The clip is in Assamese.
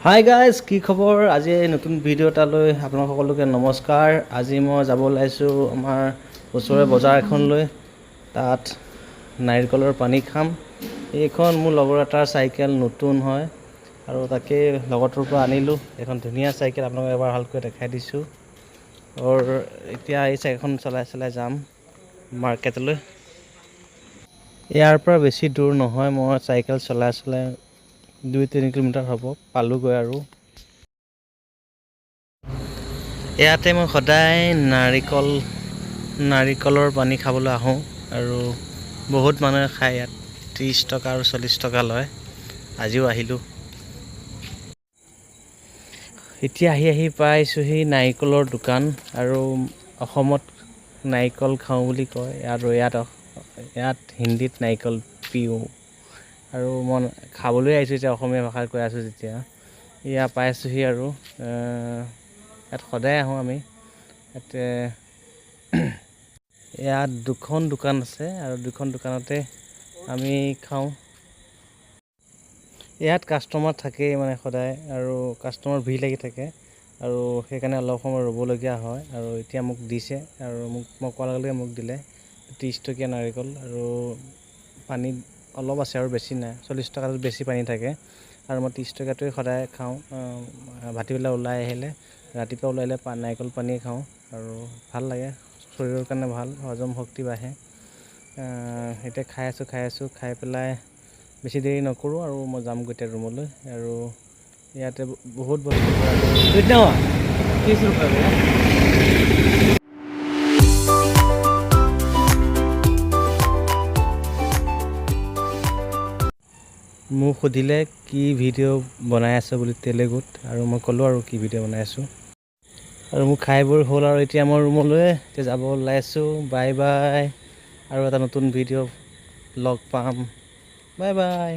হাই গাইজ, কি খবৰ? আজি নতুন ভিডিঅ' এটালৈ আপোনালোক সকলোকে নমস্কাৰ। আজি মই যাব ওলাইছোঁ আমাৰ ওচৰৰে বজাৰ এখনলৈ। তাত নাৰিকলৰ পানী খাম। এইখন মোৰ লগৰ এটাৰ চাইকেল, নতুন হয় আৰু তাকে লগৰটোৰ পৰা আনিলোঁ। এখন ধুনীয়া চাইকেল, আপোনালোকক এবাৰ ভালকৈ দেখাই দিছোঁ। আৰু এতিয়া এই চাইকেলখন চলাই চলাই যাম মাৰ্কেটলৈ। ইয়াৰ পৰা বেছি দূৰ নহয়, মই চাইকেল চলাই চলাই 2-3 কিলোমিটাৰ হ'ব, পালোঁগৈ। আৰু ইয়াতে মই সদায় নাৰিকলৰ পানী খাবলৈ আহোঁ আৰু বহুত মানুহে খায় ইয়াত। 30 টকা আৰু 40 টকা লয়। আজিও আহিলোঁ। এতিয়া আহি পাইছোঁহি নাৰিকলৰ দোকান। আৰু অসমত নাৰিকল খাওঁ বুলি কয় আৰু ইয়াত হিন্দীত নাৰিকল পিওঁ। আৰু মই খাবলৈ আহিছোঁ এতিয়া, অসমীয়া ভাষাত কৈ আছোঁ যেতিয়া। এয়া পাইছোঁহি আৰু ইয়াত সদায় আহোঁ আমি। ইয়াত দুখন দোকান আছে আৰু দুখন দোকানতে আমি খাওঁ। ইয়াত কাষ্টমাৰ থাকেই মানে সদায়, আৰু কাষ্টমাৰ ভিৰ লাগি থাকে আৰু সেইকাৰণে অলপ সময় ৰ'বলগীয়া হয়। আৰু এতিয়া মোক দিছে আৰু মই কোৱাৰ লগে লগে মোক দিলে 30 টকীয়া নাৰিকল। আৰু পানী অলপ আছে আৰু বেছি নাই, 40 টকাত বেছি পানী থাকে। আৰু মই 30 টকীয়াটোৱে সদায় খাওঁ। ভাটিবেলা ওলাই আহিলে, ৰাতিপুৱা ওলাই আহিলে নাৰিকল পানীয়ে খাওঁ আৰু ভাল লাগে, শৰীৰৰ কাৰণে ভাল, হজম শক্তি বাঢ়ে। এতিয়া খাই আছোঁ, খাই পেলাই বেছি দেৰি নকৰোঁ আৰু মই যামগৈ এতিয়া ৰুমলৈ। আৰু ইয়াতে বহুত বস্তু মোক সুধিলে কি ভিডিঅ' বনাই আছোঁ বুলি তেলেগুত, আৰু মই ক'লোঁ আৰু কি ভিডিঅ' বনাই আছোঁ। আৰু মোৰ খাই বৈ হ'ল আৰু এতিয়া মই ৰুমলৈ এতিয়া যাব ওলাইছোঁ। Bye bye. আৰু এটা নতুন ভিডিঅ' লগ পাম। Bye bye.